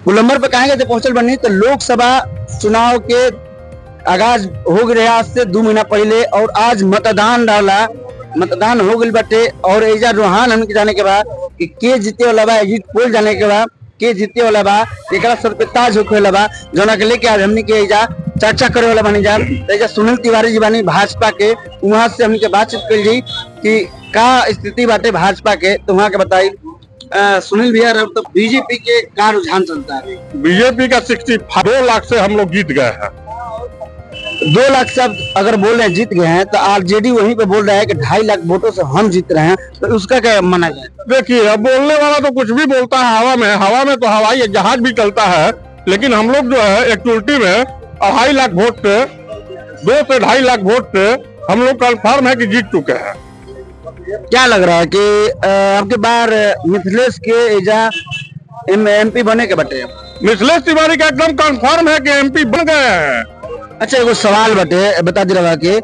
गोलंबर पे कहेंगे तो पहुंचल बनी तो लोकसभा चुनाव के आगाज हो गए आज से 2 महीना पहले और आज मतदान हो गई बाटे और एजा रुहान हमके जाने के बाद कि के जीते वाला बा एग्जिट पोल जाने के बाद के जीते वाला बा एकरा सर पे ताज होखे वाला बा जना के लेके आज हमनी के एजा चर्चा करे वाला बनी जा एजा सुनील तिवारी जी बानी भाजपा के वहां से हमनी के बातचीत कर जी कि का स्थिति बाटे भाजपा के तो वहां के बताई। सुनील भैया तो बीजेपी के का रुझान चलता है? बीजेपी का 2 लाख से हम लोग जीत गए हैं। 2 लाख से अगर बोल रहे हैं जीत गए हैं तो आरजेडी वहीं पे बोल रहा है कि 2.5 लाख वोटों से हम जीत रहे हैं, तो उसका क्या माना जाए? देखिए, अब बोलने वाला तो कुछ भी बोलता है हवा में तो हवाई जहाज भी चलता है, लेकिन हम लोग जो है एक्चुअलिटी में 2.5 लाख वोट से 2 से 2.5 लाख वोट से हम लोग कन्फर्म है कि जीत चुके हैं। क्या लग रहा है कि आपके बार मिथिलेश के एजा MP बने के बटे? मिथिलेश तिवारी का एकदम कन्फर्म है कि MP बन गए हैं। अच्छा, एगो सवाल बटे बता दे रहा कि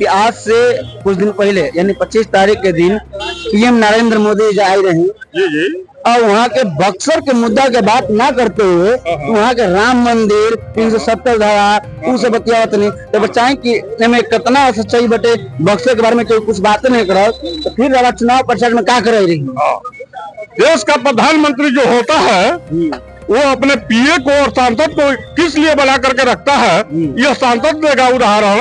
आज से कुछ दिन पहले यानी 25 तारीख के दिन PM नरेंद्र मोदी एजा आए रहे जी और वहाँ के बक्सर के मुद्दा के बात ना करते हुए वहाँ के राम मंदिर 370 धारा उनसे बतियावत नहीं तो बचाएं कि कितना सच्चाई बटे बक्सर के बारे में कोई कुछ बातें नहीं करा तो फिर रहा चुनाव प्रचार में क्या करे रही? देश का प्रधानमंत्री जो होता है वो अपने PA को और सांसद को किस लिए बना करके रखता है, यह सांसद देगा उदाहरण।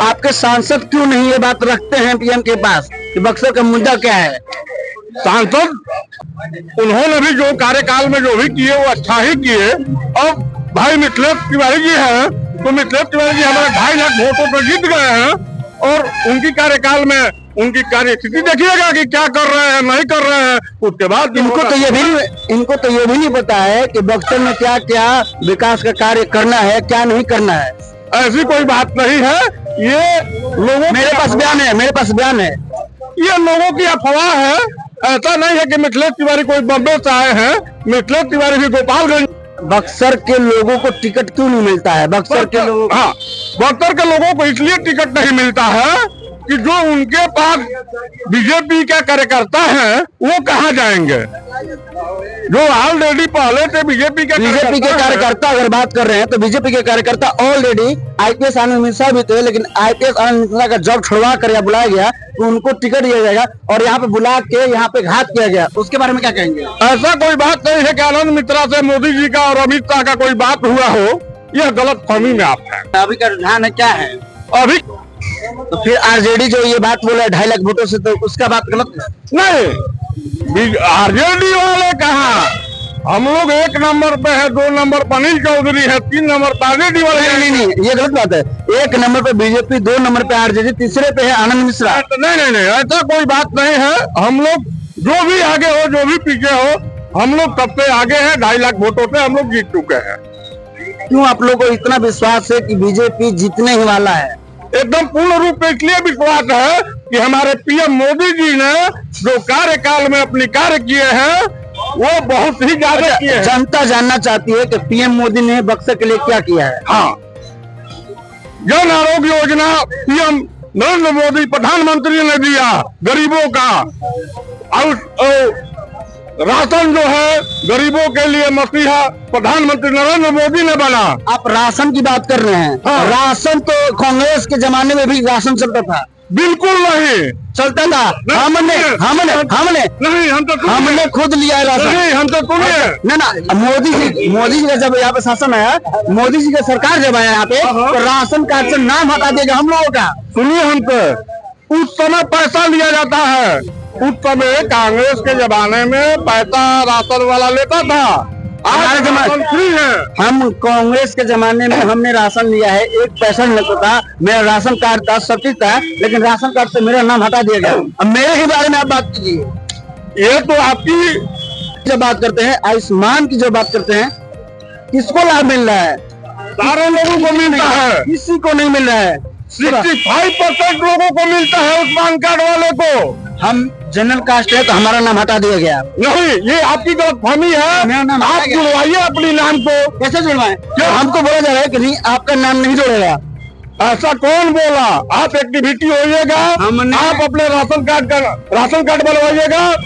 आपके सांसद क्यों नहीं ये बात रखते हैं PM के पास कि बक्सर का मुद्दा क्या है? सांसद उन्होंने भी जो कार्यकाल में जो भी किए वो अच्छा ही किए। अब भाई मिथिलेश तिवारी जी हैं तो मिथिलेश तिवारी जी हमारे 2.5 लाख वोटों पर जीत गए हैं और उनकी कार्यकाल में उनकी कार्य स्थिति देखिएगा कि क्या कर रहे हैं नहीं कर रहे हैं। उसके बाद इनको तो ये भी नहीं पता है कि बक्सर में क्या क्या विकास का कार्य करना है क्या नहीं करना है। ऐसी कोई बात नहीं है, ये लोगों मेरे पास बयान है ये लोगों की अफवाह है। ऐसा नहीं है कि मिथिलेश तिवारी कोई बॉम्बे से आए हैं, मिथिलेश तिवारी भी गोपालगंज। बक्सर के लोगों को टिकट क्यों नहीं मिलता है? बक्सर के लोगों को इसलिए टिकट नहीं मिलता है कि जो उनके पास बीजेपी के कार्यकर्ता हैं वो कहाँ जाएंगे, जो ऑलरेडी पहले से बीजेपी के कार्यकर्ता अगर बात कर रहे हैं तो बीजेपी के कार्यकर्ता ऑलरेडी IPS आनंद मिश्रा भी थे, लेकिन IPS आनंद मिश्रा का जॉब छुड़वा कर या बुलाया गया तो उनको टिकट दिया जाएगा और यहाँ पे बुला के यहाँ पे घात किया गया, उसके बारे में क्या कहेंगे? ऐसा कोई बात नहीं है कि आनंद मिश्रा से मोदी जी का और अमित शाह का कोई बात हुआ हो, यह गलत फहमी में आप है। अभी का रुझान है क्या है अभी? तो फिर RJD जो ये बात बोला है 2.5 लाख वोटों से, तो उसका बात गलत नहीं। RJD वाले कहा, हम लोग 1 नंबर पे है, 2 नंबर पर अनिल चौधरी है, 3 नंबर पे RJD वाले। नहीं, ये गलत बात है। 1 नंबर पे बीजेपी, 2 नंबर पे RJD, तीसरे पे है आनंद मिश्रा। नहीं, ऐसा कोई बात नहीं है। हम लोग जो भी आगे हो जो भी पीछे हो, हम लोग सबसे आगे हैं। 2.5 लाख वोटों से हम लोग जीत चुके हैं। क्यों आप लोगों को इतना विश्वास है कि बीजेपी जीतने ही वाला है? एकदम पूर्ण रूप से इसलिए विश्वास है कि हमारे PM मोदी जी ने जो कार्यकाल में अपने कार्य किए हैं वो बहुत ही ज्यादा किए हैं। जनता जानना चाहती है कि PM मोदी ने बक्सर के लिए क्या किया है। हाँ, जन आरोग्य योजना PM नरेंद्र मोदी प्रधानमंत्री ने दिया गरीबों का, और राशन जो है गरीबों के लिए मसीहा प्रधानमंत्री नरेंद्र मोदी ने बना। आप राशन की बात कर रहे हैं? हाँ। राशन तो कांग्रेस के जमाने में भी राशन चलता था। बिल्कुल नहीं चलता था। हमने खुद लिया है राशन। नहीं, हम तो सुनिए ना मोदी जी का जब यहाँ पे शासन आया, मोदी जी का सरकार जब आया यहाँ पे तो राशन कार्ड से नाम हटा देगा हम लोगों का। सुनिए, हमसे उस समय पैसा लिया जाता है। उस समय कांग्रेस के जमाने में पैसा राशन वाला लेता था। हमारे जमाने फ्री है। हम कांग्रेस के जमाने में हमने राशन लिया है, 1 पैसा नहीं लगता था। मेरा राशन कार्ड था, सब चीज था, लेकिन राशन कार्ड से मेरा नाम हटा दिया गया। अब मेरे ही बारे में आप बात कीजिए। ये तो आपकी जब बात करते हैं आयुष्मान की, जो बात करते हैं, किसको लाभ मिल रहा है? सारे लोगों को मिलता है, किसी को नहीं मिल रहा है। 65% लोगों को मिलता है आयुष्मान कार्ड वाले को। हम जनरल कास्ट है तो हमारा नाम हटा दिया गया। नहीं, ये आपकी गलतफहमी है। मेरा नाम आप जुड़वाइए अपने नाम को। कैसे जुड़वाएं? हमको बोला जा रहा है कि नहीं, आपका नाम नहीं जोड़ेगा। ऐसा कौन बोला? आप एक्टिविटी होइएगा, आप अपने राशन कार्ड बनवाइएगा,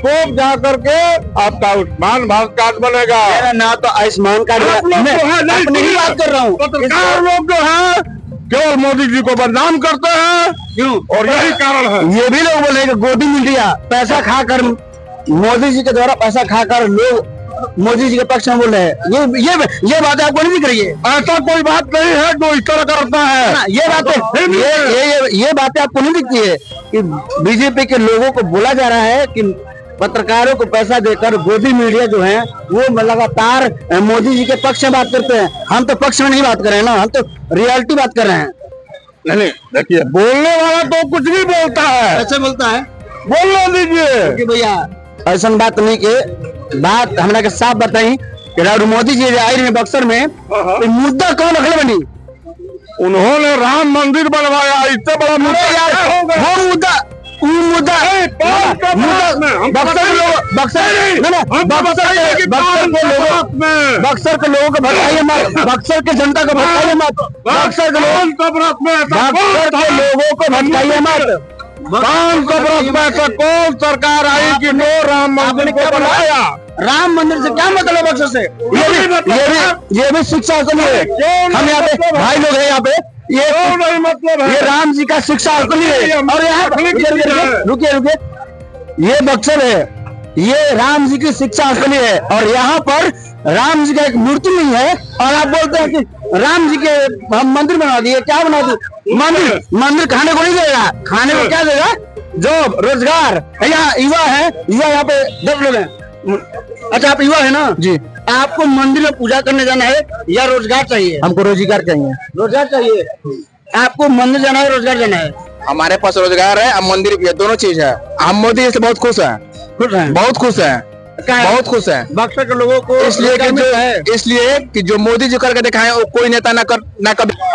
खूब जा करके आपका आयुष्मान भारत कार्ड बनेगा। मेरा ना तो आयुष्मान कार्ड आप लोग मैं जो है नहीं अपनी ही बात कर रहा हूँ। पत्रकार लोग जो है केवल मोदी जी को बदनाम करते हैं, क्यों? और यही कारण है। ये भी लोग बोले कि गोदी मीडिया पैसा खाकर, मोदी जी के द्वारा पैसा खाकर लोग मोदी जी के पक्ष में बोल रहे हैं। ये बात आपको नहीं दिख रही है? ऐसा कोई बात नहीं है जो इस तरह करता है। ना, ये बातें ये बातें आपको नहीं दिखती है कि बीजेपी के लोगों को बोला जा रहा है कि पत्रकारों को पैसा देकर गोदी मीडिया जो है वो लगातार मोदी जी के पक्ष में बात करते हैं। हम तो पक्ष में नहीं बात कर रहे हैं ना, हम तो रियलिटी बात कर रहे हैं। नहीं देखिए, बोलने वाला तो कुछ भी बोलता है। ऐसे बोलता है, बोलने दीजिए कि भैया ऐसा बात नहीं के बात हमरा के साफ बताई कि राहुल मोदी जी आई रहे बक्सर में, तो मुद्दा कौन रखले बनी? उन्होंने राम मंदिर बनवाया, इससे बड़ा मुद्दा यार क्या होगा? वो मुद्दा बक्सर के लोगों को भटकाइए मत, बक्सर के जनता को भटकाइए मत, बक्सर के लोगों को भटकाइए मत। कौन सरकार आई कि नो राम मंदिर को बनाया? राम मंदिर से क्या मतलब बक्सर से? ये भी शिक्षा के लिए हम यहाँ पे भाई लोग हैं, यहाँ पे ये नहीं मतलब है। ये राम जी का शिक्षा के लिए। और यहाँ रुकिए, ये बक्सर है, ये राम जी की शिक्षा के लिए है, और यहाँ पर राम जी का एक मूर्ति नहीं है, और आप बोलते हैं कि राम जी के हम मंदिर बना दिए। क्या बना दिए? मंदिर खाने को नहीं देगा, खाने को क्या देगा? जॉब, रोजगार। यहाँ युवा है, युवा यहाँ पे 10 लोग हैं। अच्छा, आप युवा है ना जी, आपको मंदिर में पूजा करने जाना है या रोजगार चाहिए? हमको रोजगार चाहिए। रोजगार चाहिए। आपको मंदिर जाना है, रोजगार जाना है? हमारे पास रोजगार है, अब मंदिर भी है, दोनों चीज है। हम मोदी जी से बहुत खुश हैं, बहुत खुश हैं, बहुत खुश हैं। बक्सर के लोगों को इसलिए कि जो मोदी जी करके दिखाए वो कोई नेता ना कर।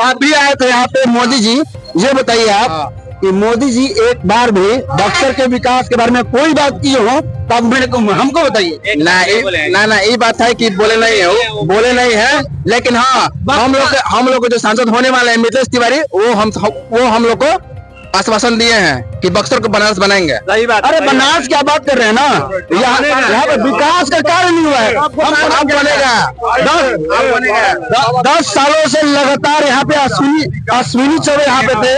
आप भी आए थे यहाँ पे मोदी जी, ये बताइए आप कि मोदी जी एक बार भी बक्सर के विकास के बारे में कोई बात की हो तब मेरे को हमको बताइए। ना ये बात है कि बोले नहीं है, लेकिन हाँ हम लोग को जो सांसद होने वाले हैं मिथिलेश तिवारी, वो हम लोग को आश्वासन दिए हैं कि बक्सर को बनारस बनाएंगे। सही बात। अरे बनारस क्या बात कर रहे हैं ना, यहाँ पे विकास का कार्य नहीं हुआ है। अब बनेगा। 10 सालों से लगातार यहाँ पे अश्विनी चौबे यहाँ पे थे।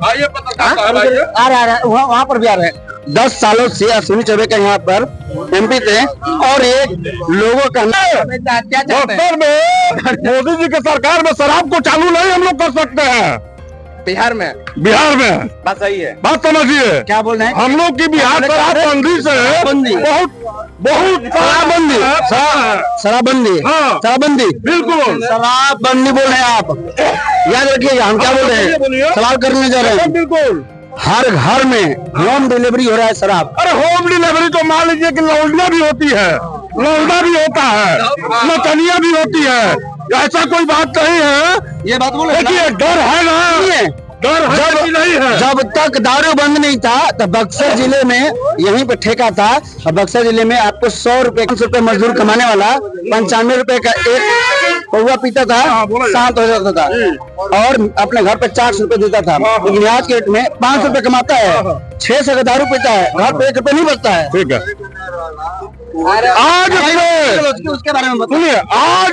आइए पत्रकार आ रहे हैं, वहाँ पर भी आ रहे हैं। 10 सालों से अश्विनी चौबे का यहाँ पर MP थे, और एक लोगों का बक्सर में मोदी जी के सरकार में शराब को चालू नहीं हम लोग कर सकते हैं। बिहार में बात सही है, बात समझिए। क्या बोल रहे हैं? हम लोग की बिहार शराबबंदी से बहुत शराबबंदी बिल्कुल शराबबंदी बोल रहे हैं आप। याद रखिएगा, हम क्या बोल रहे हैं, सवाल करने जा रहे हैं। बिल्कुल हर घर में होम डिलीवरी हो रहा है शराब। अरे होम डिलीवरी तो मान लीजिए कि लौंडा भी होती है, लौंडा भी होता है, नचनिया भी होती है, ऐसा कोई बात नहीं है। ये बात बोले, देखिए डर है ना, डर है कि नहीं है? जब तक दारू बंद नहीं था तो बक्सर जिले में यहीं पे ठेका था, और बक्सर जिले में आपको 100 रुपए 500 रुपए मजदूर कमाने वाला 95 रुपए का एक पौवा पीता था, शांत हो जाता था, और अपने घर पे 400 रुपए देता था। लेकिन आज के डेट में 500 रुपए कमाता है, 600 का दारू पीता है, घर पे 1 रुपए नहीं बचता है। ठीक है, उसके बारे में सुनिए, आज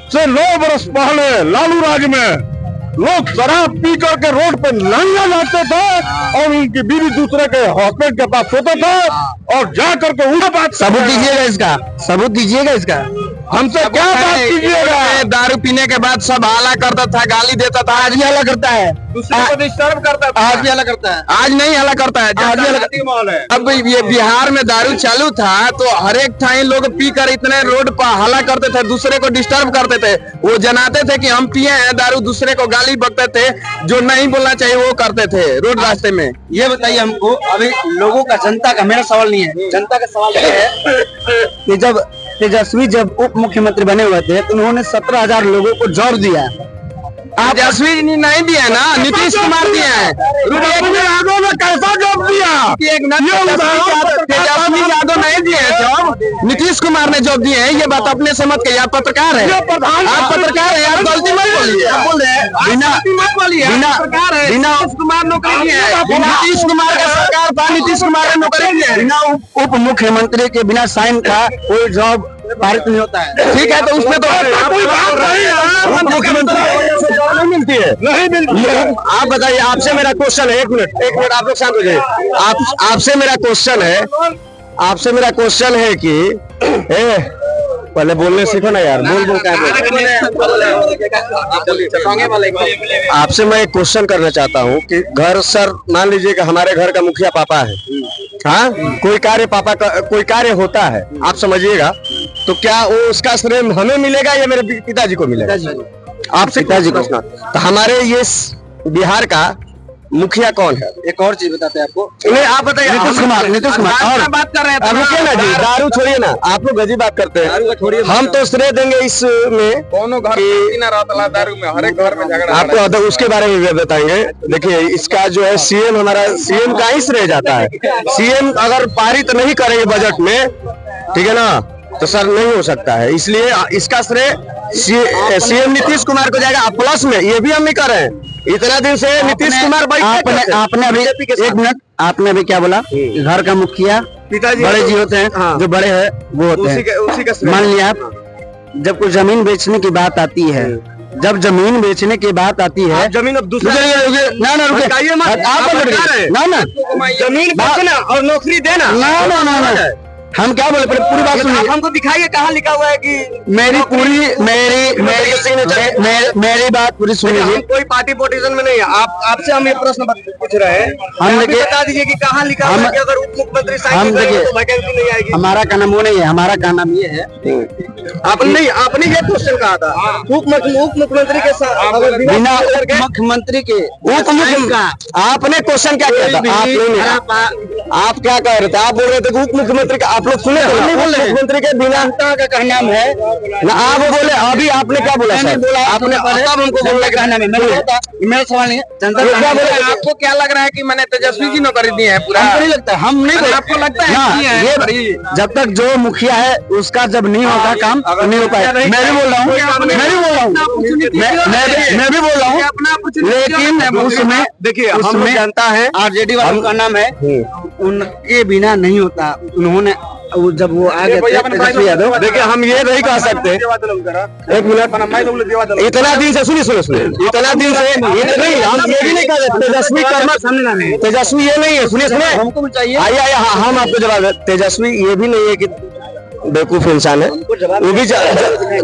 से 9 वर्ष पहले लालू राज में लोग शराब पी करके रोड पे नंगा जाते थे, और उनकी बीवी दूसरे के हस्बैंड के पास सोते थे, और जा करके उनका बात सबूत दीजिएगा इसका हमसे क्या बात कीजिएगा? दारू पीने के बाद सब हाला करता था, गाली देता था। आज भी हल्ला करता है, दूसरे को डिस्टर्ब करता था। आज भी हल्ला करता है। आज नहीं हल्ला करता है, आज भी माहौल है। अब ये बिहार में दारू चालू था तो हर एक ठाई लोग पी कर इतने रोड पर हल्ला करते थे, दूसरे को डिस्टर्ब करते थे। वो जनाते थे कि हम पिए हैं दारू, दूसरे को गाली बकते थे, जो नहीं बोलना चाहिए वो करते थे रोड रास्ते में। ये बताइए हमको, अभी लोगों का, जनता का, मेरा सवाल नहीं है, जनता का सवाल ये है कि जब तेजस्वी उप मुख्यमंत्री बने हुए थे तो उन्होंने 17,000 लोगों को जॉब दिया, तेजस्वी जी नहीं दिए ना, नीतीश कुमार दिए हैं। यादव ने कैसा जॉब दिया? तेजस्वी यादव नहीं दिए हैं जॉब, नीतीश कुमार ने जॉब दिए हैं। ये बात अपने से मत कहिए, आप पत्रकार है, आप पत्रकार है, आप गलती मत बोलिए, नीतीश कुमार नौकरी दिए हैं, नीतीश कुमार का सरकार था, नीतीश कुमार ने नौकरी दिए हैं। बिना उप मुख्यमंत्री के बिना साइन का कोई जॉब पारित नहीं होता है। ठीक है, तो उसमें तो कोई बात नहीं है, मुख्यमंत्री जॉब नहीं मिलती है, नहीं मिलती है। आप बताइए, आपसे मेरा क्वेश्चन है, एक मिनट आप लोग शांत हो जाइए। आपसे मेरा क्वेश्चन है कि पहले बोलने सीखो ना यार, बोल क्या आपसे मैं एक क्वेश्चन करना चाहता हूँ कि घर सर मान लीजिए कि हमारे घर का मुखिया पापा है, हाँ, कोई कार्य होता है, आप समझिएगा, तो क्या वो उसका श्रेय हमें मिलेगा या मेरे पिताजी को मिलेगा? आपसे पिताजी को। तो हमारे ये बिहार का मुखिया कौन है? एक और चीज बताते हैं आपको, नहीं आप बताइए। नीतीश कुमार और बात कर रहे हैं, रुकिए ना जी, दारू छोड़िए ना, आप लोग गजी बात करते हैं, हम तो श्रेय देंगे इसमें दोनों घर में रहता दारू में, हर एक घर में झगड़ा। आपको तो उसके बारे में बताएंगे। देखिए, इसका जो है सीएम, हमारा सीएम का ही श्रेय जाता है। सीएम अगर पारित नहीं करेंगे बजट में, ठीक है ना, तो सर नहीं हो सकता है, इसलिए इसका श्रेय सीएम नीतीश कुमार को जाएगा। प्लस में ये भी हम नहीं कर रहे हैं, इतना दिन से नीतीश कुमार आपने अभी एक मिनट, आपने अभी क्या बोला? घर का मुखिया पिताजी बड़े जी होते हैं, हाँ। जो बड़े हैं वो होते हैं। उसी का मान लिया आप, जब कोई जमीन बेचने की बात आती है, जब जमीन बेचने की बात आती है, जमीन अब दूसरा जमीन बेचना और नौकरी देना, ना हम क्या बोले, पहले पूरी बात सुनिए। हमको दिखाइए कहाँ लिखा हुआ है कि मेरी बात पूरी सुनिए। कोई पार्टी पोजिशन में नहीं है। आपसे हम ये प्रश्न पूछ रहे हैं, हम देखिए, बता दीजिए कि कहाँ लिखा हुआ है कि अगर उप मुख्यमंत्री हम देखिए, तो वैकेंसी नहीं आएगी। हमारा का नाम वो नहीं है, हमारा का नाम ये है। आपने ये क्वेश्चन कहा था, उप मुख्यमंत्री के साथ बिना उप मुख्यमंत्री के आपने क्वेश्चन क्या किया था? आप क्या कह रहे थे? आप बोल रहे थे उप मुख्यमंत्री का, आप लोग सुने थे ना, मुख्यमंत्री के बिना का कहना है ना, आप बोले। अभी आपने क्या बोला सर? आपने तब हमको बोलने का कहना मेरा सवाल नहीं है, जनता क्या बोले? आपको क्या लग रहा है कि मैंने तेजस्वी जी नौकरी दी है? पूरा नहीं लगता, हम नहीं, आपको लगता है ये जब तक जो मुखिया है उसका जब नहीं होगा काम नहीं हो पाएगा। मैं भी बोल रहा हूँ, मैं भी बोल रहा हूँ, लेकिन उसमें देखिए, उसमें जनता है, आरजेडी वालों का नाम है, उनके बिना नहीं होता। उन्होंने जब वो आ गए तेजस्वी यादव, देखिए हम ये नहीं कह सकते, एक मिनट, इतना दिन से सुनिए, इतना दिन से नहीं, हम ये भी नहीं कह सकते तेजस्वी कर्मा, तेजस्वी ये नहीं है, सुनिए, हमको भी चाहिए। आइए हम आपको जवाब दें। तेजस्वी ये भी नहीं है कि बेवकूफ इंसान है, वो भी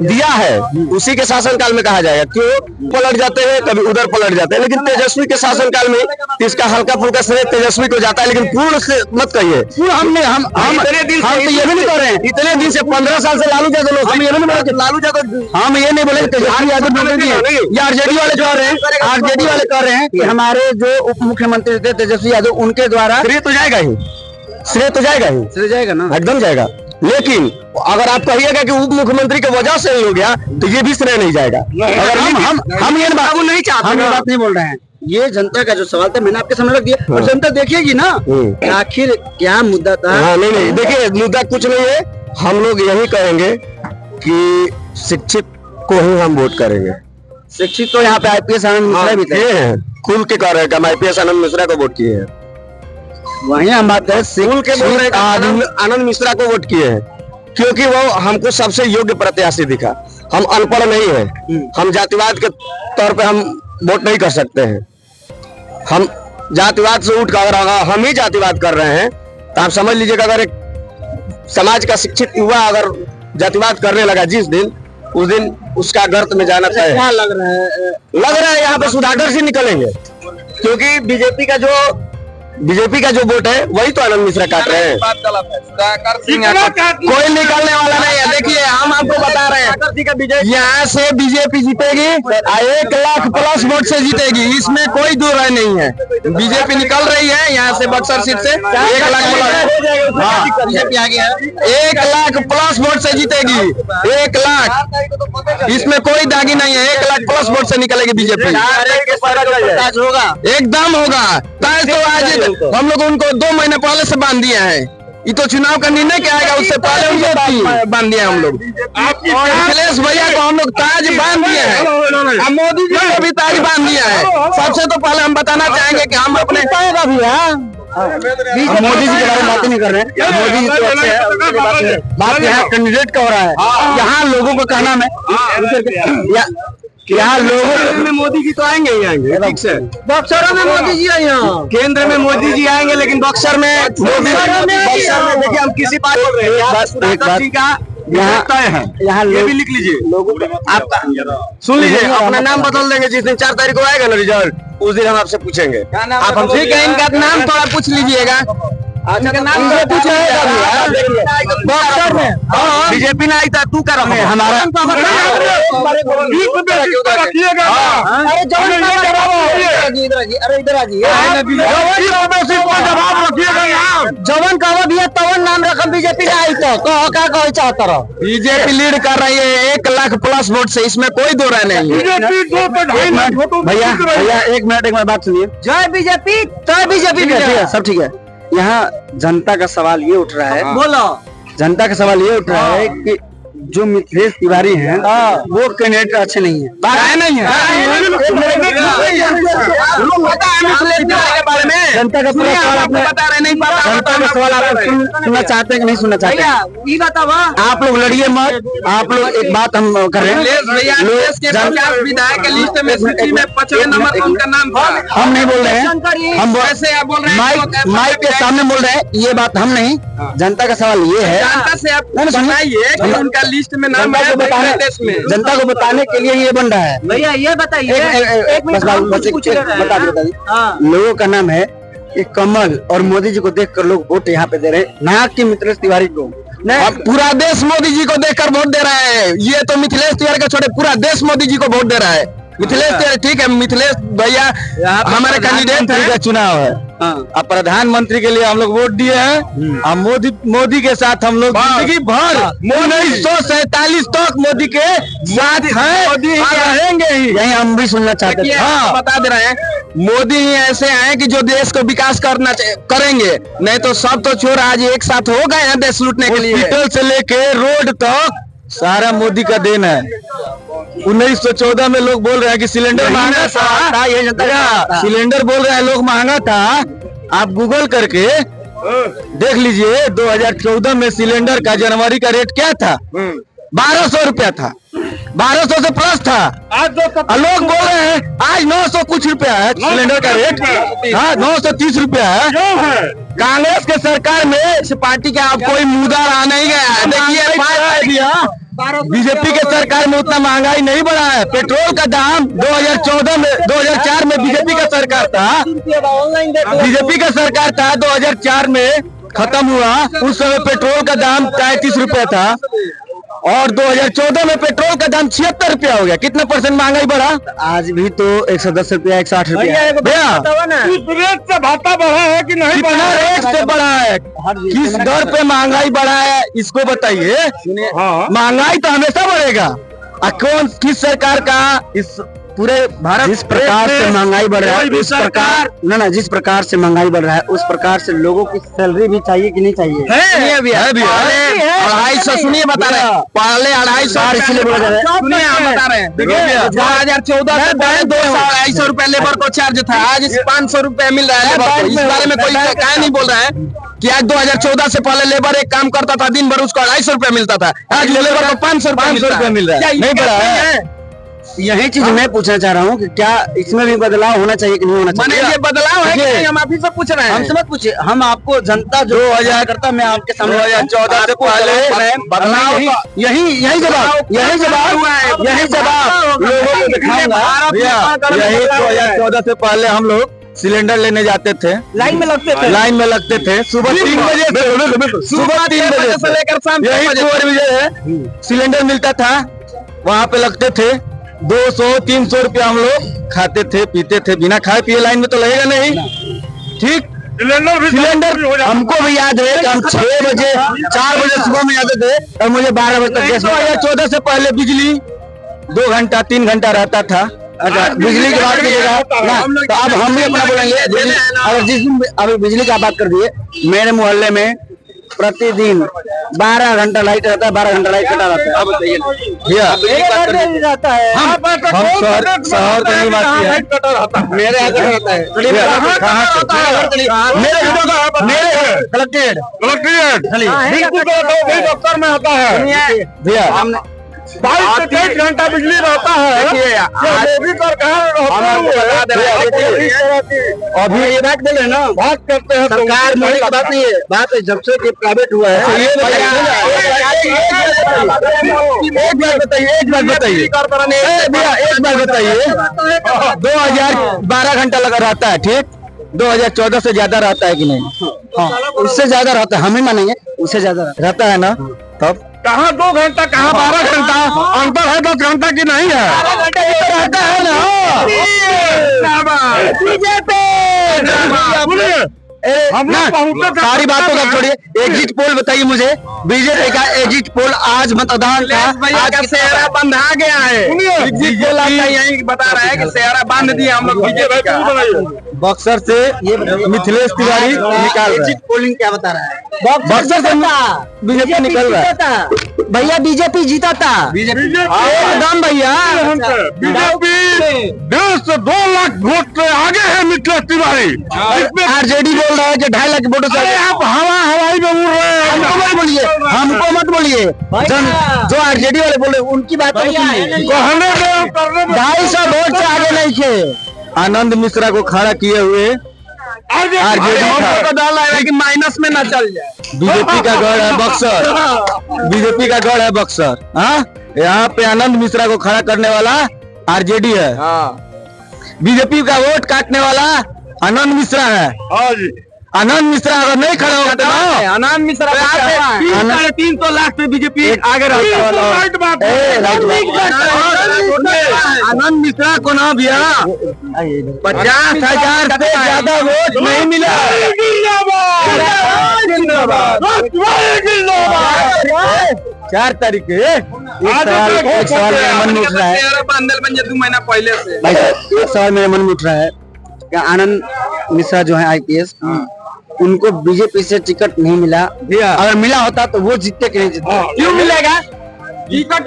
दिया है, उसी के शासनकाल में कहा जाएगा। क्यों पलट जाते हैं, कभी उधर पलट जाते हैं, लेकिन तेजस्वी के शासनकाल में इसका हल्का फुल्का श्रेय तेजस्वी को जाता है, लेकिन पूर्ण से मत कहिए। हम इतने दिन हम तो ये भी नहीं कर रहे हैं, इतने दिन से 15 साल से लालू यादव लोग, हम ये नहीं बोले लालू यादव, हम ये नहीं बोले तेजस्वी यादव आरजेडी वाले कह रहे हैं, आरजेडी वाले कह रहे हैं कि हमारे जो उप मुख्यमंत्री थे तेजस्वी यादव, उनके द्वारा श्रेय तो जाएगा ही, श्रेय जाएगा ना, एकदम जाएगा। लेकिन अगर आप कहिएगा कि उप मुख्यमंत्री की वजह से ही हो गया, तो ये भी श्रेय नहीं जाएगा। अगर हम ये बात नहीं चाहते, हम ये बात नहीं बोल रहे हैं। ये जनता का जो सवाल था मैंने आपके सामने रख दिया, और जनता देखेगी ना आखिर क्या मुद्दा था। हाँ, नहीं, देखिए मुद्दा कुछ नहीं है। हम लोग यही कहेंगे कि शिक्षित को ही हम वोट करेंगे। शिक्षित तो यहाँ पे आईपीएस आनंद मिश्रा भी थे, खुल के कह रहे हैं, हम आईपीएस आनंद मिश्रा को वोट किए हैं। वही हम बात है, खुल के बोल रहे हैं, आनंद मिश्रा को वोट किए हैं, क्योंकि वो हमको सबसे योग्य प्रत्याशी दिखा। हम अनपढ़ नहीं है, हम जातिवाद के तौर पे हम वोट नहीं कर सकते हैं। हम जातिवाद से उठ कर अगर हम ही जातिवाद कर रहे हैं, तो आप समझ लीजिएगा, अगर एक समाज का शिक्षित युवा अगर जातिवाद करने लगा जिस दिन, उस दिन उसका गर्त में जाना तय है। क्या लग रहा है? यहाँ पे सुधाकर से निकलेंगे, क्योंकि बीजेपी का जो बीजेपी का जो वोट है वही तो आनंद मिश्रा काट रहे हैं। बात गलत है। सुधाकर सिंह कोई निकलने वाला नहीं है। देखिए हम आपको बता रहे हैं, यहाँ से बीजेपी जीतेगी, 1 लाख प्लस वोट से जीतेगी, इसमें कोई दो राय नहीं है। बीजेपी निकल रही है यहाँ से बक्सर सीट से 1 लाख प्लस, बीजेपी आ गया 1 लाख प्लस वोट से जीतेगी, 1 लाख, इसमें कोई दागी नहीं है। 1 लाख प्लस वोट से निकलेगी बीजेपी, होगा एकदम होगा। ताज तो आज हम लोग उनको 2 महीने पहले से बांध दिया है। ये तो चुनाव का निर्णय क्या आएगा उससे पहले उनको बांध दिया हम लोग। और अखिलेश भैया को हम लोग ताज बांध दिए हैं, और मोदी जी को भी ताज बांध दिया है। सबसे तो पहले हम बताना चाहेंगे कि हम अपने मोदी जी के बारे में बात नहीं कर रहे हैं। मोदी जी तो अच्छे हैं, बात यहाँ कैंडिडेट का हो रहा है। यहाँ लोगों का कहना है यहाँ लोगों में मोदी जी तो आएंगे ही आएंगे, ठीक से। बक्सर में मोदी जी आए यहाँ, केंद्र में मोदी जी आएंगे, लेकिन बक्सर में देखिए हम किसी बात बोल रहे हैं का यहाँ है। यहाँ ये भी लिख लीजिए, लोगों आपका सुन लीजिए, अपना नाम बदल देंगे जिस दिन 4 तारीख को आएगा ना रिजल्ट, उस दिन हम आपसे पूछेंगे। आप हमसे कहें इनका नाम थोड़ा पूछ लीजिएगा। बक्सर में बीजेपी ने आई था, तू कर हमारा जवन कहो भैया तवन नाम रखम बीजेपी ने आई तो क्या कहो चाहता रहो। बीजेपी लीड कर रही है 1 लाख प्लस वोट से, इसमें कोई दो राय नहीं है। भैया भैया 1 मिनट बात सुनिए। जय बीजेपी, जय बीजेपी, सब ठीक है। यहाँ जनता का सवाल ये उठ रहा है, बोलो, जनता का सवाल ये उठ रहा है कि जो मिथिलेश तिवारी हैं वो कैंडिडेट अच्छे नहीं है। नहीं है जनता का पूरा सवाल आप बता रहे नहीं पता, जनता का सवाल आप सुनना चाहते हैं कि नहीं सुनना चाहते हैं? आप लोग लड़िए मत। आप लोग एक बात हम कर रहे हैं, विधायक के लिस्ट में सूची में 5वें नंबर पर उनका नाम था। हम नहीं बोल रहे हैं, हम वैसे आप बोल रहे हैं माइक के सामने बोल रहे हैं, ये बात हम नहीं। जनता का सवाल ये है, जनता से आप बताइए कि उनका लिस्ट में नाम है देश में। जनता को बताने के लिए ये बन रहा है। भैया ये बताइए, बता दीजिए। लोगों का नाम है कि कमल और मोदी जी को देखकर लोग वोट यहाँ पे दे रहे हैं, ना कि मिथिलेश तिवारी को। अब पूरा देश मोदी जी को देखकर वोट दे रहा है। ये तो मिथिलेश तिवारी का छोड़े पूरा देश मोदी जी को वोट दे रहा है। मिथिलेश तिवारी ठीक है, मिथिलेश भैया हमारे कैंडिडेट है, चुनाव है। अब प्रधानमंत्री के लिए हम लोग वोट दिए हैं। अब मोदी के साथ हम लोग जिंदगी भर 1947 तक मोदी के साथ हैं, रहेंगे ही। यही हम भी सुनना चाहते हैं। हाँ, बता दे रहे हैं, मोदी ही ऐसे हैं कि जो देश को विकास करेंगे, नहीं तो सब तो चोर आज एक साथ हो गए हैं देश लूटने के लिए। हॉस्पिटल से लेके रोड तक सारा मोदी का देन है। 1914 में लोग बोल रहे हैं कि सिलेंडर महंगा था, ये जनता का सिलेंडर बोल रहे हैं लोग महंगा था। आप गूगल करके देख लीजिए 2014 में सिलेंडर का जनवरी का रेट क्या था, 1200 रुपया था, 1200 से प्लस था। लोग बोल रहे हैं आज 900 कुछ रुपया है सिलेंडर का रेट। हाँ, 930 रुपया है। कांग्रेस के सरकार में इस पार्टी का अब कोई मुद्दा रहा नहीं गया। देखिए बीजेपी के सरकार में उतना महंगाई नहीं बढ़ा है। पेट्रोल का दाम 2004 में बीजेपी का सरकार था, बीजेपी का सरकार था 2004 में खत्म हुआ। उस समय पेट्रोल का दाम 33 रुपया था और 2014 में पेट्रोल का दाम 76 रुपया हो गया। कितना % महंगाई बढ़ा? आज भी तो 110 रुपया 160 रुपया रेट से भाता बढ़ा है कि नहीं? कितना रेट से बढ़ा है, किस दर पे महंगाई बढ़ा है, इसको बताइए। महंगाई तो हमेशा बढ़ेगा। कौन किस सरकार का इस पूरे भारत जिस प्रकार से महंगाई बढ़ रहा है, उस प्रकार जिस प्रकार से महंगाई बढ़ रहा है उस प्रकार से लोगों की सैलरी भी चाहिए कि नहीं चाहिए? 250 सुनिए बता रहे हैं, पहले 250 इसलिए बोला जा रहा है। सुनिए हम बता रहे हैं। देखिए 2014 से पहले 250 रुपया लेबर को चार्ज था, आज 500 रुपया मिल रहा है लेबर को। इस बारे में कोई क्या नहीं बोल रहा है कि आज 2014 से पहले लेबर एक काम करता था, दिन भर उसको 250 रुपया मिलता था, आज लेबर को 500 रुपया मिल रहा है। नहीं बढ़ा है। यही चीज मैं पूछना चाह रहा हूँ कि क्या इसमें भी बदलाव होना चाहिए कि नहीं होना चाहिए? ये बदलाव है कि नहीं, हम अभी से पूछ रहे हैं। हमसे मत पूछिए, हम आपको जनता जो 2000 करता मैं आपके सामने 2014 से पहले बदलाव यही जवाब लोगों को दिखाऊंगा। यही 2014 से पहले हम लोग सिलेंडर लेने जाते थे, लाइन में लगते लाइन में लगते थे सुबह 3 बजे सुबह 3 बजे से लेकर शाम यही 4 बजे है सिलेंडर मिलता था, वहाँ पे लगते थे 200-300 रुपया हम लोग खाते थे पीते थे, बिना खाए पिए लाइन में तो लगेगा नहीं। ठीक, सिलेंडर हमको भी याद है कि हम 6 बजे 4 बजे सुबह में आते थे और मुझे 12 बजे तक 2014 से पहले बिजली 2 घंटा 3 घंटा रहता था। अच्छा, बिजली की बात कीजिएगा ना तो अब हम भी अपना बोलेंगे। अगर जिस दिन अभी बिजली का बात कर दिए, मेरे मोहल्ले में प्रतिदिन 12 घंटा लाइट रहता है, 12 घंटा लाइट कटा रहता है। अब बताइए भैया, हम शहर के निवासी हैं, मेरे यहाँ का रहता है कलेक्टेड में आता है भैया। हमने 22 से 23 घंटा बिजली रहता है। अभी ये बात बोले ना, बात करते हैं सरकार मोदी की बात नहीं है, बात है जब से प्राइवेट हुआ है। एक बात बताइए भैया, एक बात बताइए 2012 घंटा लगा रहता है, ठीक, 2014 से ज्यादा रहता है कि नहीं? हाँ, उससे ज्यादा रहता है, हम ही मानेंगे उससे ज्यादा रहता है ना। तब कहाँ 2 घंटा कहाँ 12 घंटा अंतर है, 10 घंटा की नहीं है, 12 घंटा रहता है ना। हम सारी बातों का छोड़िए, एग्जिट पोल बताइए मुझे, बीजेपी का एग्जिट पोल आज मतदान का सेहरा बंधा गया है। एग्जिट पोल यही बता रहा है कि सेहरा बांध दिया हम लोग बीजेपी का। बक्सर से ये मिथिलेश तिवारी निकाल रहा है। एग्जिट पोलिंग क्या बता रहा है? बक्सर से बीजेपी निकल रहा है भैया, बीजेपी जीता था, एकदम भैया। बीजेपी 2 लाख वोट से आगे है मिथिलेश तिवारी। आरजेडी बोल रहा है कि 2.5 लाख वोटों से। आप हवाई में उड़ रहे हैं, हमको मत बोलिए, हमको मत बोलिए। जो आरजेडी वाले बोले उनकी बात कहने 250 वोट से आगे नहीं थे। आनंद मिश्रा को खड़ा किए हुए आरजेडी को डाल रहा है कि माइनस में ना चल जाए। बीजेपी का गढ़ है बक्सर, बीजेपी का गढ़ है बक्सर। हाँ, यहाँ पे आनंद मिश्रा को खड़ा करने वाला आरजेडी है, बीजेपी का वोट काटने वाला आनंद मिश्रा है। आनंद मिश्रा अगर नहीं खड़ा होगा तो आनंद मिश्रा 350 लाख से बीजेपी आगे रहता है। आनंद मिश्रा को ना भैया 50,000 से ज्यादा वोट नहीं मिला। 4 तारीख के एक सवाल मेरे मन में उठ रहा है, 2 महीना पहले से भाई एक सवाल मेरे मन में उठ रहा है, क्या आनंद मिश्रा जो है IPS, उनको बीजेपी से टिकट नहीं मिला? अगर मिला होता तो वो जीतते कि नहीं जीतते? क्यों मिलेगा टिकट?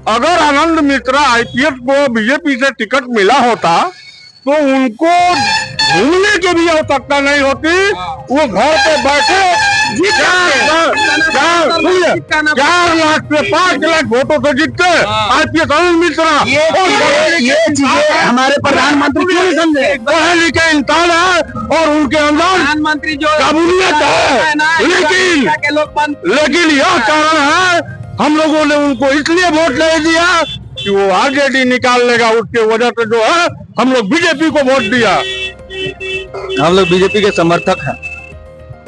अगर आनंद मिश्रा IPS को बीजेपी से टिकट मिला होता तो उनको घूमने की भी आवश्यकता नहीं होती, वो घर पे बैठे 4 लाख से 5 लाख वोटों से जीतते। IPS आनंद मिश्रा ये चीजें हमारे प्रधानमंत्री क्यों नहीं समझे? पढ़े लिखे इंसान है और उनके अंदर प्रधानमंत्री जो काबूलियत है, लेकिन यह कारण है हम लोगों ने उनको इसलिए वोट नहीं दिया कि वो आरजेडी निकाल लेगा, उसके वजह से जो है हम लोग बीजेपी को वोट दिया। हम लोग बीजेपी के समर्थक हैं,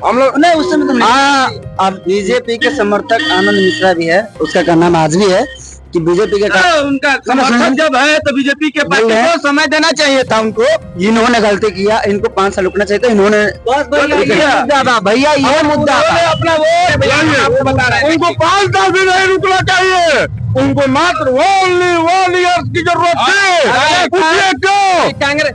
हम लोग नहीं उस समय तो अब बीजेपी के समर्थक आनंद मिश्रा भी है, उसका कहना आज भी है कि बीजेपी के उनका समर्थन जब है तो बीजेपी के पार्टी को समय देना चाहिए था उनको। इन्होंने गलती किया, इनको 5 साल रुकना चाहिए था। इन्होंने भैया ये मुद्दा अपना वोट बता रहे हैं, उनको 5 साल भी नहीं रुकना चाहिए, उनको मात्र 1 ईयर की जरूरत थी। कांग्रेस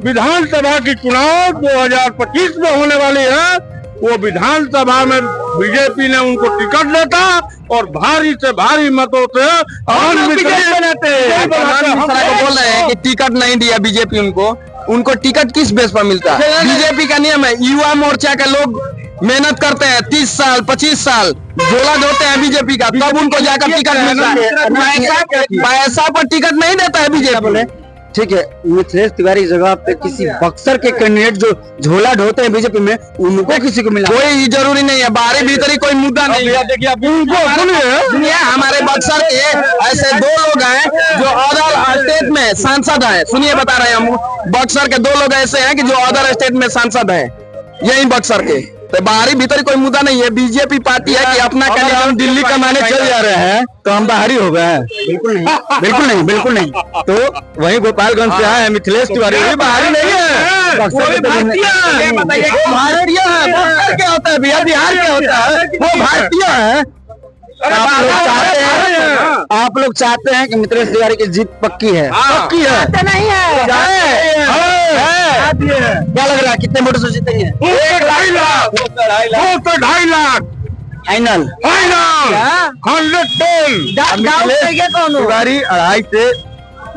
विधानसभा की चुनाव 2025 में होने वाली है, वो विधानसभा में बीजेपी ने उनको टिकट देता और भारी से भारी मतों से बोल रहे हैं कि टिकट नहीं दिया बीजेपी उनको टिकट किस बेस पर मिलता है? बीजेपी का नियम है, युवा मोर्चा के लोग मेहनत करते हैं 30 साल 25 साल झोला धोते हैं बीजेपी का, तब उनको जाकर टिकट मिलता है। पैसा पर टिकट नहीं देता है बीजेपी। ठीक है, मिथिलेश तिवारी की जगह पे किसी बक्सर के कैंडिडेट जो झोला ढोते हैं बीजेपी में, उनको किसी को मिला कोई जरूरी नहीं है, बाहरी भीतरी कोई मुद्दा नहीं है। देखिए सुनिए, हमारे बक्सर के ऐसे 2 लोग हैं जो अदर स्टेट में सांसद हैं। सुनिए बता रहे हैं हम, बक्सर के 2 लोग ऐसे हैं कि जो अदर स्टेट में सांसद हैं, यही बक्सर के। तो बाहरी भीतर कोई मुद्दा नहीं है। बीजेपी पार्टी है कि अपना हम दिल्ली कमाने चल जा रहे हैं तो हम बाहरी हो गए हैं? बिल्कुल नहीं, बिल्कुल नहीं, बिल्कुल नहीं। तो वही गोपालगंज से आए हैं मिथिलेश तिवारी, ये बाहरी नहीं है, भारतीय है। भारतीय है। बक्सर क्या होता है भैया, बिहार क्या होता है, वो भारतीय है। आप लोग चाहते हैं कि मिथिलेश तिवारी की जीत पक्की है? पक्की है? नहीं है। क्या लग रहा है कितने वोटों से जीतेंगे? 2.5 लाख, 2.5 लाख फाइनल। 100%। तिवारी 2.5 से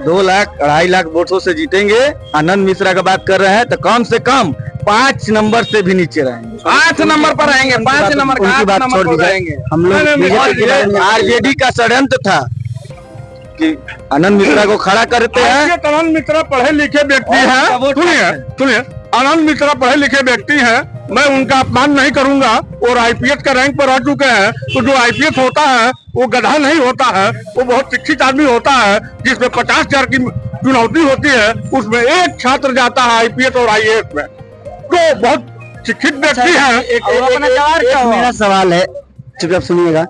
2 लाख 2.5 लाख वोटों से जीतेंगे। आनंद मिश्रा का बात कर रहे हैं तो कम से कम 5 नंबर से भी नीचे रहेंगे। 8 नंबर पर रहेंगे, 5 नंबर का उनकी बात छोड़ दीजिए। हम लोग आरजेडी का षड्यंत्र था कि आनंद मिश्रा को खड़ा करते हैं। आनंद मिश्रा पढ़े लिखे व्यक्ति हैं। सुनिए, आनंद मिश्रा पढ़े लिखे व्यक्ति हैं, मैं उनका अपमान नहीं करूंगा। और आईपीएस का रैंक पर रह चुके हैं, तो जो आईपीएस होता है वो गधा नहीं होता है, वो बहुत शिक्षित आदमी होता है, जिसमें 50,000 की चुनौती होती है, उसमें एक छात्र जाता है आईपीएस और आईएएस में, तो बहुत शिक्षित व्यक्ति है। मेरा सवाल है, चुपचाप सुनिएगा।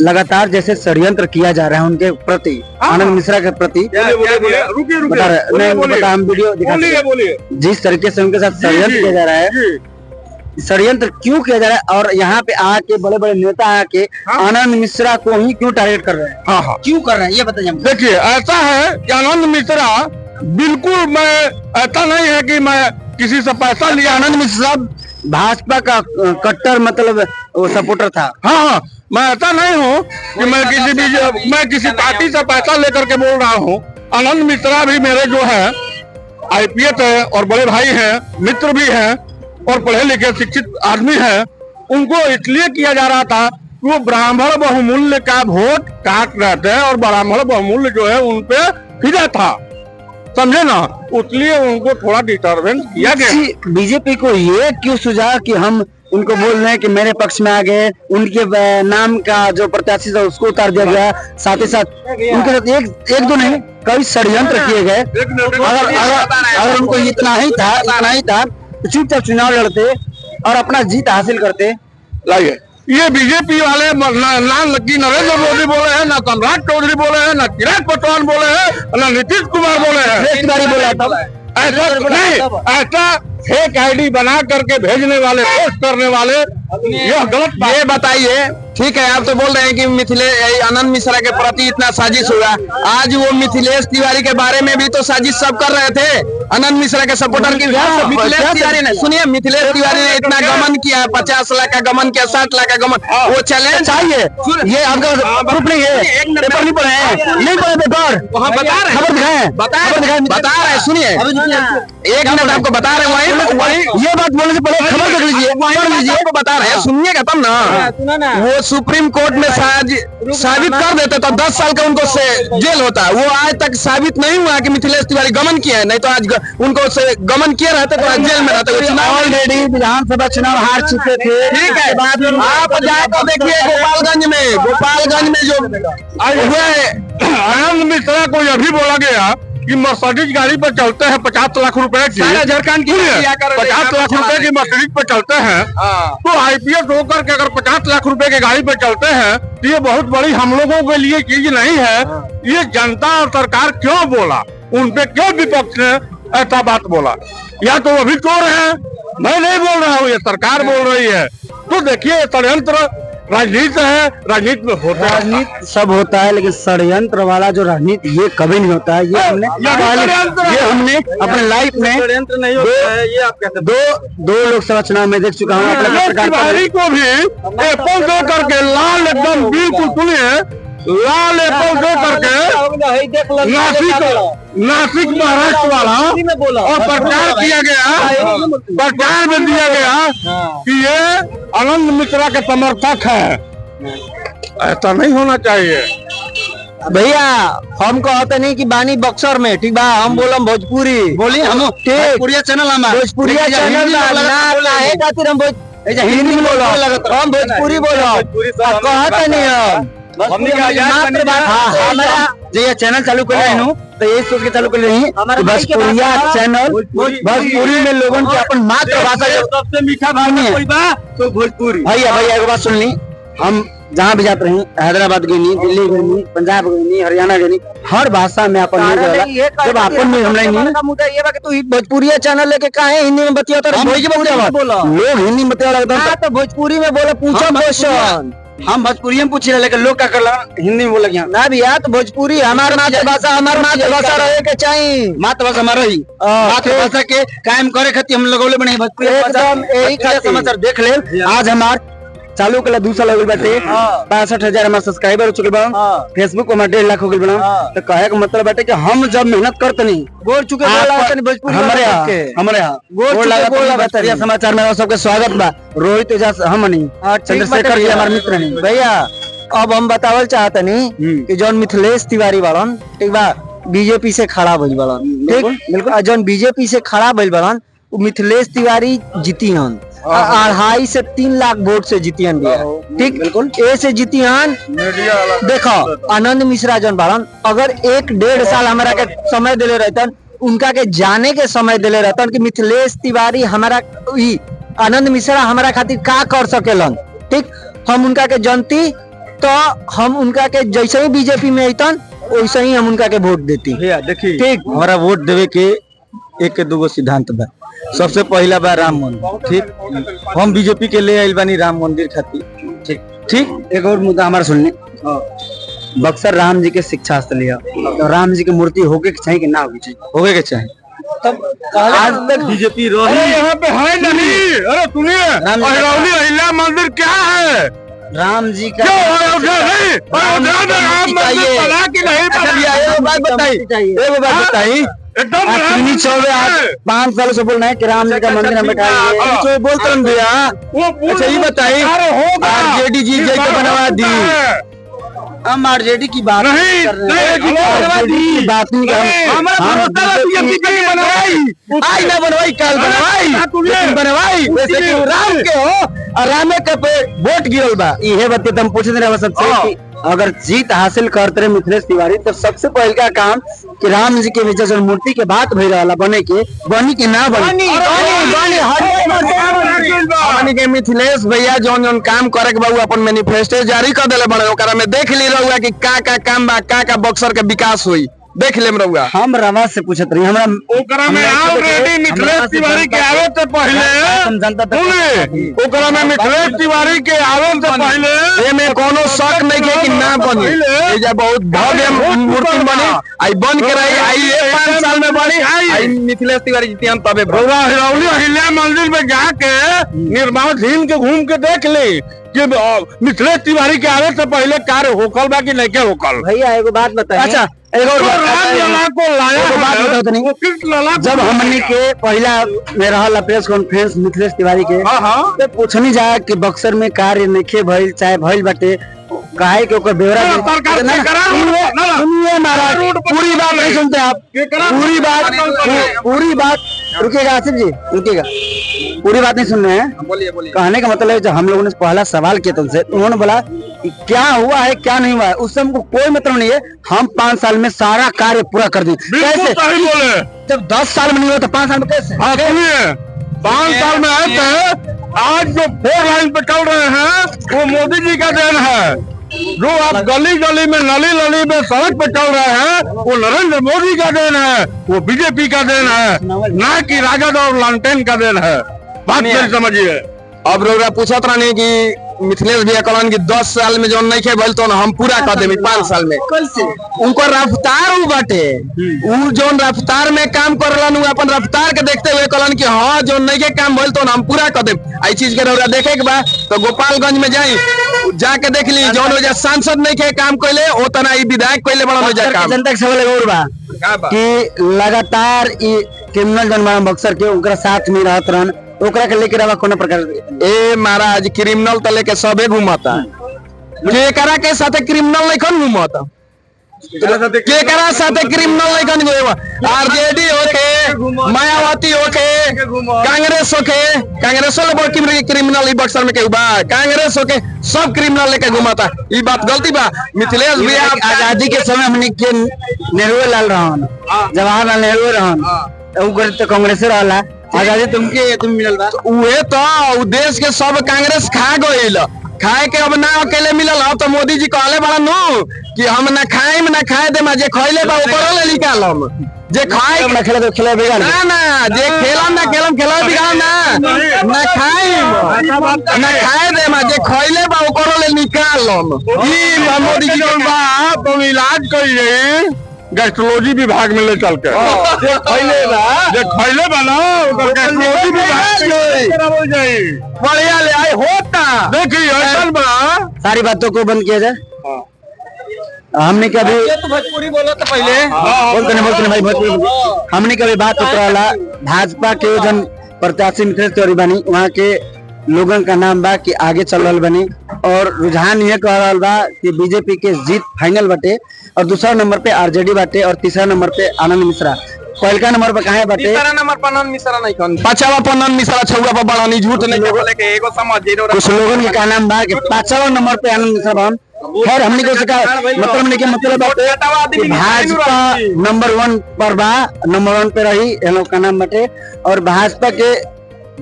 लगातार जैसे षड्यंत्र किया जा रहा है उनके प्रति, आनंद मिश्रा के प्रति, हम वीडियो दिखाते, जिस तरीके से उनके साथ षड्यंत्र किया जा रहा है, षड्यंत्र क्यों किया जा रहा है? और यहाँ पे आके बड़े बड़े नेता आके आनंद मिश्रा को ही क्यों टारगेट कर रहे हैं? हाँ, क्यों कर रहे हैं ये बताइए। देखिए, ऐसा है कि आनंद मिश्रा बिल्कुल, मैं ऐसा नहीं है कि मैं किसी से पैसा लिया। आनंद मिश्रा भाजपा का कट्टर मतलब वो सपोर्टर था। हाँ, मैं ऐसा नहीं हूँ कि मैं किसी पार्टी से पैसा लेकर के बोल रहा हूँ। आनंद मिश्रा भी मेरे जो है आईपीएस है और बड़े भाई हैं, मित्र भी हैं और पढ़े लिखे शिक्षित आदमी हैं। उनको इसलिए किया जा रहा था कि वो ब्राह्मण बहुमूल्य का वोट काट रहे थे और ब्राह्मण बहुमूल्य जो है उन पे फिदा था, समझे ना, इसलिए उनको थोड़ा डिस्टर्बेंस किया गया। बीजेपी को ये क्यों सुझा कि हम उनको बोल रहे हैं कि मेरे पक्ष में आ गए, उनके नाम का जो प्रत्याशी था उसको उतार दिया गया, साथ ही साथ उनके साथ एक दो नहीं कई षड्यंत्र किए गए। अगर उनको इतना ही था तो चुपचाप चुनाव लड़ते और अपना जीत हासिल करते। लाइए, ये बीजेपी वाले ना लगी नरेंद्र मोदी बोले हैं, ना सम्राट चौधरी बोले हैं, ना चिराग पासवान बोले हैं, ना नीतीश कुमार बोले हैं। बोला था ऐसा नहीं, ऐसा फेक आईडी बना करके भेजने वाले, पोस्ट करने वाले, यह गलत बात। ये बताइए, ठीक है, आप तो बोल रहे हैं कि मिथिलेश आनंद मिश्रा के प्रति इतना साजिश हुआ। आज वो मिथिलेश तिवारी के बारे में भी तो साजिश सब कर रहे थे, आनंद मिश्रा के सपोर्टर की। मिथिलेश तिवारी ने, सुनिए, मिथिलेश तिवारी ने इतना गमन किया, 50 लाख का गमन किया, 60 लाख का गमन, वो चैलेंज चाहिए। ये आपका प्रूफ नहीं है, पेपर नहीं पढ़े हैं, नहीं पढ़े पेपर, वहाँ बता रहे हैं, बता रहे हैं, सुनिए, 1 मिनट आपको बता रहे हैं, वही ये बात बोलने से पहले खबर कर लीजिए, पढ़ लीजिए, आपको बता रहे हैं, सुनिएगा तब ना। वो सुप्रीम कोर्ट में साबित कर देते तो 10 साल का उनको जेल होता है। वो आज तक साबित नहीं हुआ कि मिथिलेश तिवारी गमन किया है, नहीं तो आज उनको से गमन किए रहते तो आज जेल में रहते। ऑलरेडी विधानसभा चुनाव हार चुके थे। ठीक है, आप जाए तो देखिए गोपालगंज में जो हुआ है, आनंद मिश्रा को यह भी बोला गया कि मर्सिडीज गाड़ी पर चलते हैं 50 लाख रुपए की, 50 लाख रुपए की मर्सिडीज पर चलते हैं, तो आईपीएस होकर के अगर 50 लाख रुपए की गाड़ी पर चलते हैं तो ये बहुत बड़ी हम लोगों के लिए चीज नहीं है। ये जनता और सरकार क्यों बोला, उन पे क्यों विपक्ष ने ऐसा बात बोला? या तो वो भी चोर है, मैं नहीं बोल रहा हूँ, ये सरकार बोल रही है। तो देखिए, षड्यंत्र राजनीति है, राजनीति में होता है, राजनीति सब होता है, लेकिन षड्यंत्र वाला जो राजनीति ये कभी नहीं होता है। ये हमने अपने लाइफ में दो लोकसभा चुनाव में देख चुका हूँ। तिवारी को भी एप्पल दे करके लाल, एकदम बिल्कुल, सुनिए, लाल एप्पल दे करके नासिक महाराष्ट्र वाला, और प्रचार किया गया, प्रचार में दिया गया कि ये आनंद मिश्रा के समर्थक है। ऐसा नहीं होना चाहिए। भैया हम कहते नहीं कि बानी बक्सर में, ठीक बा, हम बोलम भोजपुरी। बोली हम भोजपुरिया चैनल, हमारा भोजपुरिया चैनल काहे खातिर हम हिंदी में बोलो, हम भोजपुरी बोलो कहते नहीं हम हमारा ये चैनल चालू कर रहे हैं तो ये सोच के चालू कर रहे हैं भोजपुरिया चैनल, भोजपुरी में लोगों की अपन मातृभाषा सबसे मीठा भाषा तो भोजपुरी। भैया एक बात सुन ली, हम जहाँ भी जाते रही, हैदराबाद गई नहीं, दिल्ली गई नहीं, पंजाब गई नहीं, हरियाणा गई नहीं, हर भाषा में अपन जब अपन में हम नहीं भोजपुरिया चैनल लेके काहे हिंदी में बतियाता लोग हिंदी में बतिया तो भोजपुरी में बोले पूछो क्वेश्चन, हम भोजपुरी में पूछ रहे लेकिन लोग क्या कर हिंदी में बोला ना भैया। तो भोजपुरी हमारी मातृभाषा, हमारी मातृभाषा रहे के चाहिए, मातृभाषा हमारा ही मातृभाषा के कायम करे खातिर हम लोग बने भोजपुरी समाचार देख ले। आज हमारे चालू कला 2 साल हो गए बाटे, 65,000 हमारे सब्सक्राइबर हो चुके बा, फेसबुक में 1.5 लाख हो गए बना। तो कहे का मतलब बाटे कि हम जब मेहनत करते नहीं गोर चुके हमारे यहाँ समाचार में सबके स्वागत बा। रोहित एजाज हम नहीं, चंद्रशेखर जी हमारे मित्र नहीं। भैया अब हम बतावल चाहते नहीं कि जौन मिथिलेश तिवारी बाड़न, ठीक बा, बीजेपी से खड़ा भइल बाड़न, ठीक बिल्कुल, जौन बीजेपी से खड़ा भइल बाड़न मिथिलेश तिवारी जीती हन 2.5 से 3 लाख वोट से जीतियन दिया, ठीक बिल्कुल ए से जीतियन। देखो आनंद मिश्रा जन बाड़न अगर 1-1.5 साल हमारा के समय दिले रहतन, उनका के जाने के समय दिले रहतन कि मिथिलेश तिवारी हमारा आनंद मिश्रा हमारा खातिर का कर सकेलन, ठीक, हम उनका के जनती तो हम उनका के जैसे ही बीजेपी में अतन वैसे ही हम उनका के वोट देती। देखिए ठीक, हमारा वोट देवे के 1-2 सिद्धांत बा। सबसे पहला बार राम मंदिर, ठीक, हम बीजेपी के ले आइल बानी राम मंदिर खातिर, ठीक। एक और मुद्दा हमारा सुनने, बक्सर राम जी के शिक्षा स्थल है, तो राम जी की मूर्ति होके चाहिए कि ना होगी चाहिए, होगे के चाहिए। तब आज तक बीजेपी रही यहाँ पे है नहीं। अरे सुनिए, अहिरौली अहिल्या मंदिर क्या है? राम जी का बताइए एकदम 5 साल से बोल रहे हैं कि राम जी का मंदिर हम बैठाएंगे, बोलते हैं भैया। अच्छा ये बताइए आरजेडी जी जैसे बनवा दी, हम आरजेडी की बात नहीं कर रहे हैं, बात नहीं आज ना बनवाई कल बनवाई वैसे कि राम के हो और रामे के पे वोट गिरल बा। ये बच्चे तुम पूछ रहे सबसे अगर जीत हासिल करते रहे मिथिलेश तिवारी तो सबसे पहले का काम कि राम जी के वजह से मूर्ति के बात भई रहा बने के बनी के ना बनी के मिथिलेश भैया जौन जौन काम करे के बा अपन मैनिफेस्टो जारी कर देले बड़े, ओकरा में देख ली रहुआ कि का काम बा, का बक्सर के विकास हुई, देख लेम रहुआ। हम रवा से पूछत रही हमरा ओकरा में ऑलरेडी मिथिलेश तिवारी के आवे से पहले ओकरा में मिथिलेश तिवारी के आवे से पहले एमे कोनो शक नहीं के कि ना बनी, एजा बहुत भव्य मूर्ति बनी, आई बन के रही, आई 5 साल में बनी, आई मिथिलेश तिवारी जीतियन तबे रहुआ हिरौली अहिल्या मंदिर में जाके निर्माण झील के घूम के देख ले कि मिथिलेश तिवारी के आवे से पहले कार्य होकल बा कि नहीं के होकल। भैया एगो बात बताइए। अच्छा एक और बात बताओ, जब हमने के पहला में रहा प्रेस कॉन्फ्रेंस मिथिलेश तिवारी के तो पूछनी जाए कि बक्सर में कार्य नहीं भइल चाहे भइल बाटे काहे के ओकर ब्यौरा सुनिए महाराज, पूरी बात नहीं सुनते आप, पूरी बात रुकेगा आसिफ जी, रुकेगा, पूरी बात नहीं सुन रहे हैं। बोलिए कहने का मतलब है जब हम लोगों ने पहला सवाल किया तुमसे, उन्होंने बोला कि क्या हुआ है क्या नहीं हुआ है, उससे हमको कोई मतलब नहीं है, हम 5 साल में सारा कार्य पूरा कर दें। कैसे बोले? जब 10 साल में नहीं हुआ तो 5 साल में कैसे? 5 साल में आए थे। आज जो 4 लाइन पे चल रहे हैं वो मोदी जी का देन है, जो आप गली गली में नली में सड़क पे चल रहे हैं वो नरेंद्र मोदी का देन है, वो बीजेपी का देन है, ना कि राजद और लालटेन का देन है। बात मेरी समझिए। अब रोगा पूछत रहने की मिथिलेश भैया कहलन कि 10 साल में जो नहीं खेल तो हम पूरा कर देमी 5 साल में। कैसे? उनको रफ्तार बाटे, जो रफ्तार में काम करलन अपन रफ्तार के देखते हुए कहलन कि हाँ जो नहीं के काम भइल तो हम पूरा कर देम। आई चीज के रौरा देखे के बा तो गोपालगंज में जाई जाके देख ली जौन वजह सांसद नहीं के काम कैले ओतना ई विधायक कैले बड़ा वजह काम। जनता के सवाल और बा कि लगातार क्रिमिनल जनमानव बक्सर के उनका साथ में रहत रहन, ओकरा के लेके रवा कोनो प्रकार ए महाराज क्रिमिनल तो लेके सबे घूमता, एकरा के साथे क्रिमिनल नहीं घूमता। केकरा साथे क्रिमिनल लेकिन आरजेडी होके मायावती होके कांग्रेस होके कांग्रेस वाले क्रिमिनल ई बक्सर में बा कांग्रेस होके सब क्रिमिनल लेके घुमाता ई बात गलती बा मिथिलेश भी आजादी के समय हमने के नेहरू लाल रहन जवाहरलाल नेहरू रहन उ तो कांग्रेस रहला आजादी तुम मिलल बा उहे तो उ देश के सब कांग्रेस खा गइल खाए के अब ना अकेले मिलल तो मोदी जी कहले बड़ा नु कि हम ना खाइम ना खाए दे जे खइले बा ओकरो ले निकालम जे खाए ना खेले तो खेले बिगाड़ ना ना जे खेलम ना खेलम खेलम बिगाड़ ना ना खाइम ना खाए दे जे खइले बा ओकरो ले निकालम ई मोदी जी के बात तो इलाज करी रही गैस्ट्रोलॉजी विभाग में ले चल के जे खइले बा ना ओकर गैस्ट्रोलॉजी विभाग हो जाई बढ़िया ले आई होता देखिए ऐसा बा सारी बातों को बंद किया जाए हमने कभी तो भोजपुरी बोलो तो पहले बोलते भाई भोजपुरी हमने कभी बात उतरला भाजपा के जन प्रत्याशी मिथिलेश तिवारी बनी वहाँ के लोगन का नाम बा कि आगे चल रहा बनी और रुझान ये कह रहा बा कि बीजेपी के जीत फाइनल बाटे और दूसरा नंबर पे आरजेडी बाटे और तीसरा नंबर पे आनंद मिश्रा पहलका नंबर पे कहाँ बाटे तीसरा नंबर पर आनंद मिश्रा नहीं कौन पांचवा पर आनंद मिश्रा छठवा पर बड़ा नहीं झूठ नहीं बोले के एगो समझ जीरो कुछ लोगन के का नाम बा कि पांचवा नंबर पे आनंद मिश्रा बन खैर हमने को मतलब भाजपा नंबर 1 पर बा नंबर 1 पे रही इन लोग का नाम बाटे और भाजपा के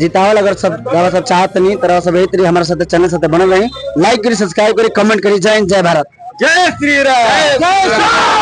जितावल अगर सब चाहत नहीं तरह सब यही हमारे साथ चैनल साथ बनल रही लाइक करी सब्सक्राइब करी कमेंट करी जय हिंद जय भारत जय श्री राम।